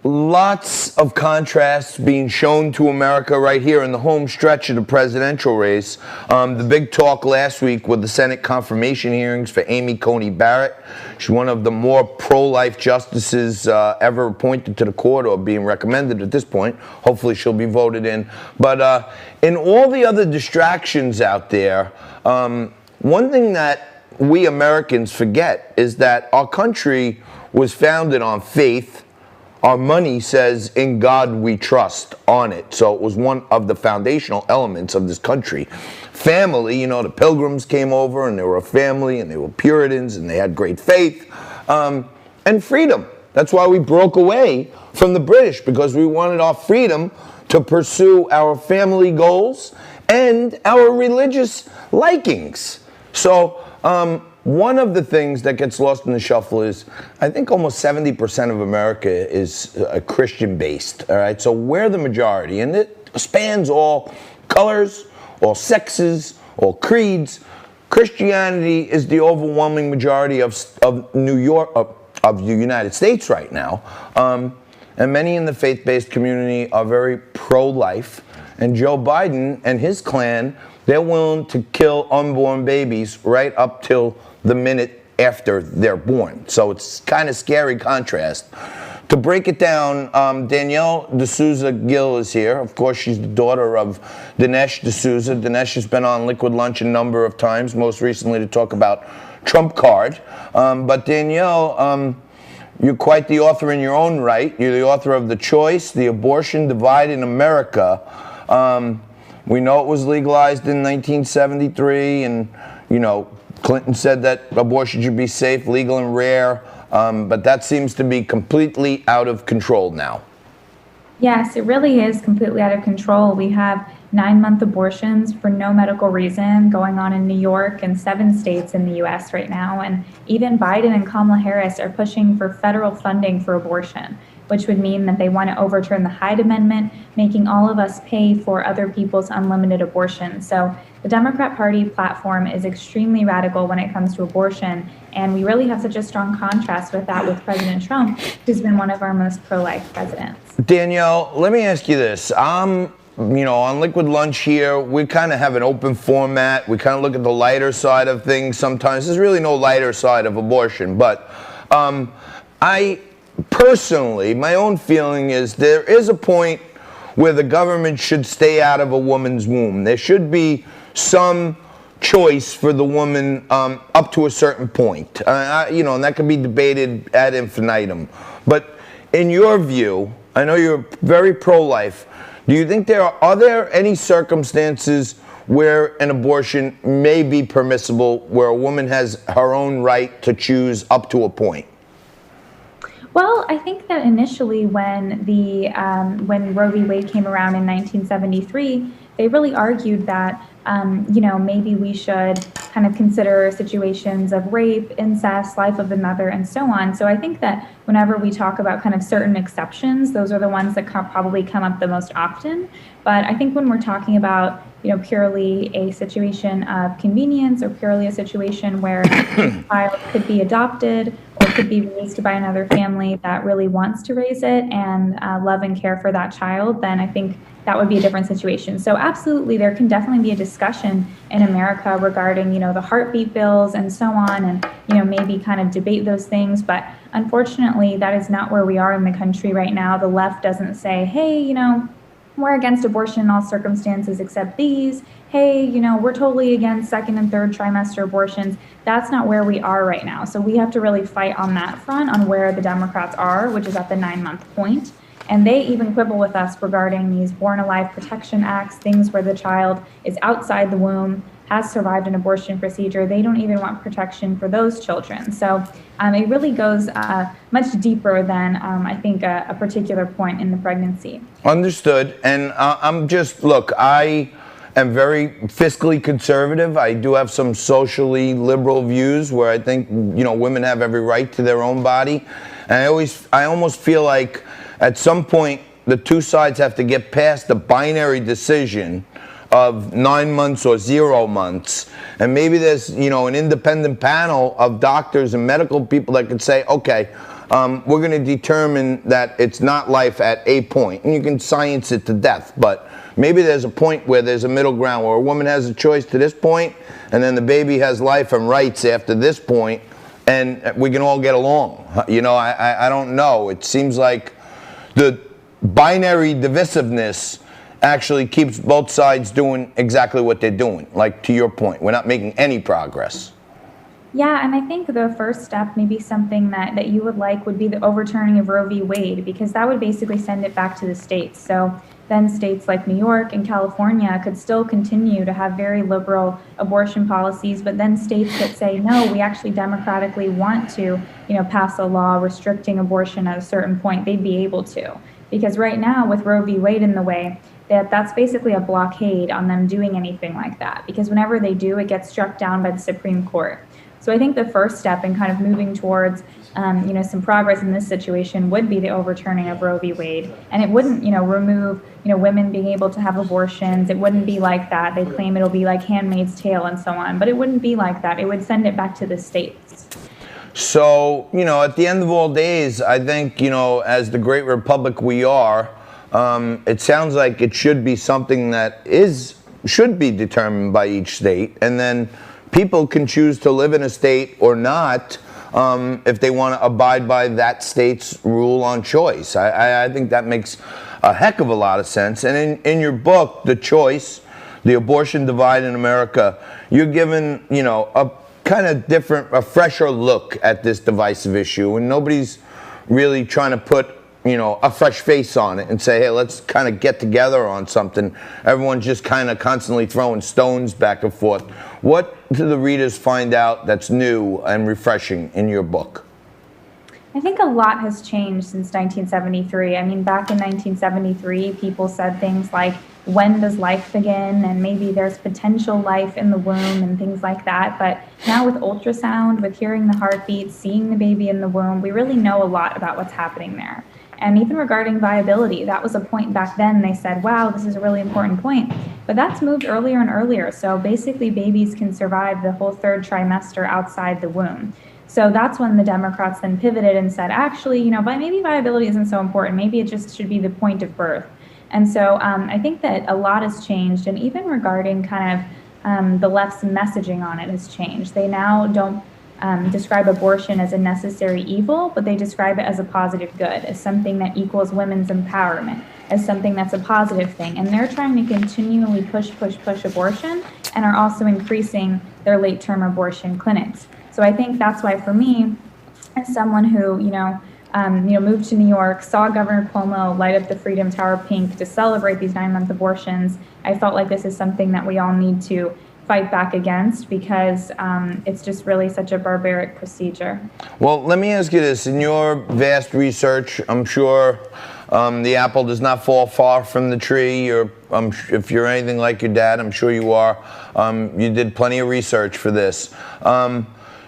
Lots of contrasts being shown to America right here in the home stretch of the presidential race. The big talk last week with the Senate confirmation hearings for Amy Coney Barrett. She's one of the more pro-life justices ever appointed to the court, or being recommended at this point. Hopefully she'll be voted in. But in all the other distractions out there, one thing that we Americans forget is that our country was founded on faith. Our money says, "In God we trust," on it. So it was one of the foundational elements of this country. Family, you know, the Pilgrims came over and they were a family and they were Puritans and they had great faith. And freedom. That's why we broke away from the British, because we wanted our freedom to pursue our family goals and our religious likings. So, one of the things that gets lost in the shuffle is, I think almost 70% of America is Christian-based, all right? So we're the majority, and it spans all colors, all sexes, all creeds. Christianity is the overwhelming majority of New York, of the United States right now. And many in the faith-based community are very pro-life. And Joe Biden and his clan, they're willing to kill unborn babies right up till the minute after they're born. So it's kind of scary contrast. To break it down, Danielle D'Souza Gill is here. Of course, she's the daughter of Dinesh D'Souza. Dinesh has been on Liquid Lunch a number of times, most recently to talk about Trump Card. But Danielle, you're quite the author in your own right. You're the author of The Choice, The Abortion Divide in America. We know it was legalized in 1973, and, you know, Clinton said that abortion should be safe, legal, and rare, but that seems to be completely out of control now. Yes, it really is completely out of control. We have 9-month abortions for no medical reason going on in New York and 7 states in the U.S. right now. And even Biden and Kamala Harris are pushing for federal funding for abortion, which would mean that they want to overturn the Hyde Amendment, making all of us pay for other people's unlimited abortion. So the Democrat Party platform is extremely radical when it comes to abortion, and we really have such a strong contrast with that with President Trump, who's been one of our most pro-life presidents. Danielle, let me ask you this. You know, on Liquid Lunch here, we kind of have an open format. We kind of look at the lighter side of things sometimes. There's really no lighter side of abortion, but I personally, my own feeling is there is a point where the government should stay out of a woman's womb. There should be some choice for the woman up to a certain point. You know, and that can be debated ad infinitum. But in your view, I know you're very pro-life. Do you think are there any circumstances where an abortion may be permissible, where a woman has her own right to choose up to a point? Well, I think that initially when when Roe v. Wade came around in 1973, they really argued that you know, maybe we should kind of consider situations of rape, incest, life of the mother, and so on. So I think that whenever we talk about kind of certain exceptions, those are the ones that probably come up the most often. But I think when we're talking about, you know, purely a situation of convenience, or purely a situation where a child could be adopted or could be raised by another family that really wants to raise it and love and care for that child, then I think that would be a different situation. So absolutely, there can definitely be a discussion in America regarding, you know, the heartbeat bills and so on, and, you know, maybe kind of debate those things. But unfortunately, that is not where we are in the country right now. The left doesn't say, hey, you know, we're against abortion in all circumstances except these. Hey, you know, we're totally against second and third trimester abortions. That's not where we are right now. So we have to really fight on that front, on where the Democrats are, which is at the 9-month point. And they even quibble with us regarding these Born Alive Protection Acts, things where the child is outside the womb, has survived an abortion procedure. They don't even want protection for those children. So it really goes much deeper than I think a particular point in the pregnancy. Understood. And look, I am very fiscally conservative. I do have some socially liberal views where I think, you know, women have every right to their own body. And I almost feel like at some point the two sides have to get past the binary decision of 9 months or 0 months, and maybe there's, you know, an independent panel of doctors and medical people that could say, okay, we're going to determine that it's not life at a point, and you can science it to death, but maybe there's a point where there's a middle ground where a woman has a choice to this point, and then the baby has life and rights after this point, and we can all get along. You know, I don't know. It seems like the binary divisiveness actually keeps both sides doing exactly what they're doing. Like, to your point, we're not making any progress. Yeah, and I think the first step, maybe something that you would like, would be the overturning of Roe v. Wade, because that would basically send it back to the states. So then states like New York and California could still continue to have very liberal abortion policies, but then states that say, no, we actually democratically want to, pass a law restricting abortion at a certain point, they'd be able to. Because right now, with Roe v. Wade in the way, that's basically a blockade on them doing anything like that, because whenever they do, it gets struck down by the Supreme Court. So I think the first step in kind of moving towards, some progress in this situation would be the overturning of Roe v. Wade, and it wouldn't, remove, women being able to have abortions. It wouldn't be like that. They claim it'll be like Handmaid's Tale and so on, but it wouldn't be like that. It would send it back to the states. So, at the end of all days, I think, as the great republic we are, it sounds like it should be something that should be determined by each state, and then people can choose to live in a state or not if they want to abide by that state's rule on choice. I think that makes a heck of a lot of sense. And in your book, The Choice, The Abortion Divide in America, you're given, a kind of a fresher look at this divisive issue, and nobody's really trying to put a fresh face on it and say, hey, let's kind of get together on something. Everyone's just kind of constantly throwing stones back and forth. What do the readers find out that's new and refreshing in your book? I think a lot has changed since 1973. I mean, back in 1973, people said things like, when does life begin? And maybe there's potential life in the womb and things like that. But now with ultrasound, with hearing the heartbeat, seeing the baby in the womb, we really know a lot about what's happening there. And even regarding viability, that was a point back then. They said, wow, this is a really important point. But that's moved earlier and earlier. So basically, babies can survive the whole third trimester outside the womb. So that's when the Democrats then pivoted and said, actually, maybe viability isn't so important. Maybe it just should be the point of birth. And so I think that a lot has changed. And even regarding kind of the left's messaging on it has changed. They now don't describe abortion as a necessary evil, but they describe it as a positive good, as something that equals women's empowerment, as something that's a positive thing. And they're trying to continually push abortion, and are also increasing their late-term abortion clinics. So I think that's why, for me, as someone who, moved to New York, saw Governor Cuomo light up the Freedom Tower pink to celebrate these 9-month abortions, I felt like this is something that we all need to fight back against, because it's just really such a barbaric procedure. Well, let me ask you this. In your vast research, I'm sure the apple does not fall far from the tree. If you're anything like your dad, I'm sure you are. You did plenty of research for this.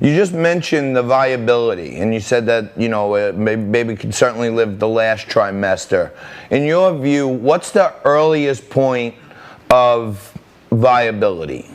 You just mentioned the viability, and you said that, baby can certainly live the last trimester. In your view, what's the earliest point of viability?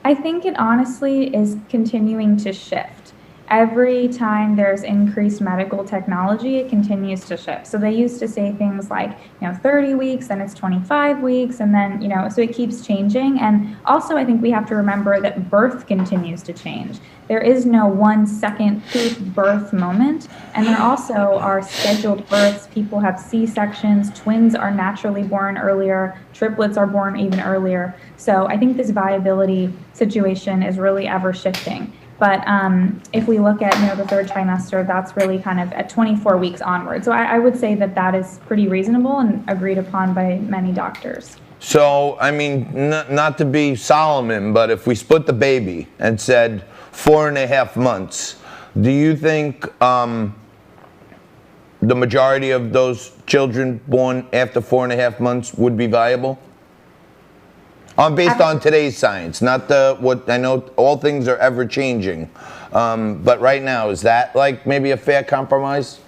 I think it honestly is continuing to shift. Every time there's increased medical technology, it continues to shift. So they used to say things like, 30 weeks, then it's 25 weeks, and then, so it keeps changing. And also, I think we have to remember that birth continues to change. There is no 1 second poof birth moment. And there also are scheduled births. People have C-sections. Twins are naturally born earlier. Triplets are born even earlier. So I think this viability situation is really ever shifting. But if we look at the third trimester, that's really kind of at 24 weeks onward. So I would say that is pretty reasonable and agreed upon by many doctors. So, I mean, not to be Solomon, but if we split the baby and said 4.5 months, do you think the majority of those children born after 4.5 months would be viable? Based on today's science, not what I know. All things are ever changing, but right now, is that like maybe a fair compromise?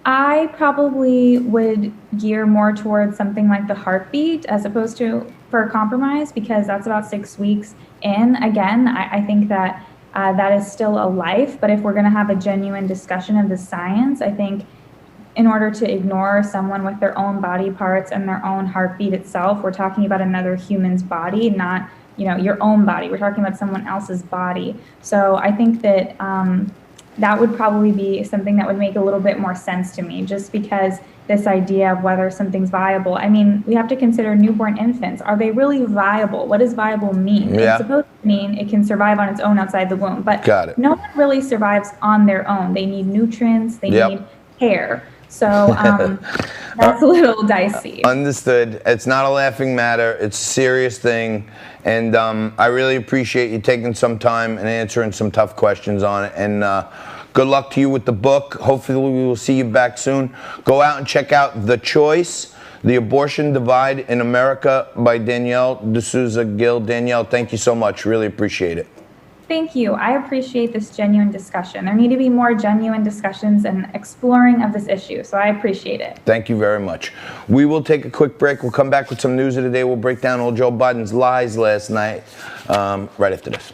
I probably would gear more towards something like the heartbeat as opposed to for a compromise, because that's about 6 weeks in. Again, I think that that is still a life. But if we're going to have a genuine discussion of the science, I think in order to ignore someone with their own body parts and their own heartbeat itself, we're talking about another human's body, not, you know, your own body. We're talking about someone else's body. So I think that that would probably be something that would make a little bit more sense to me, just because this idea of whether something's viable. I mean, we have to consider newborn infants. Are they really viable? What does viable mean? Yeah. It's supposed to mean it can survive on its own outside the womb, but Got it. no one really survives on their own. They need nutrients, they need care. So that's a little dicey. Understood. It's not a laughing matter. It's a serious thing. And I really appreciate you taking some time and answering some tough questions on it. And good luck to you with the book. Hopefully we will see you back soon. Go out and check out The Choice, The Abortion Divide in America by Danielle D'Souza Gill. Danielle, thank you so much. Really appreciate it. Thank you. I appreciate this genuine discussion. There need to be more genuine discussions and exploring of this issue, so I appreciate it. Thank you very much. We will take a quick break. We'll come back with some news of the day. We'll break down old Joe Biden's lies last night right after this.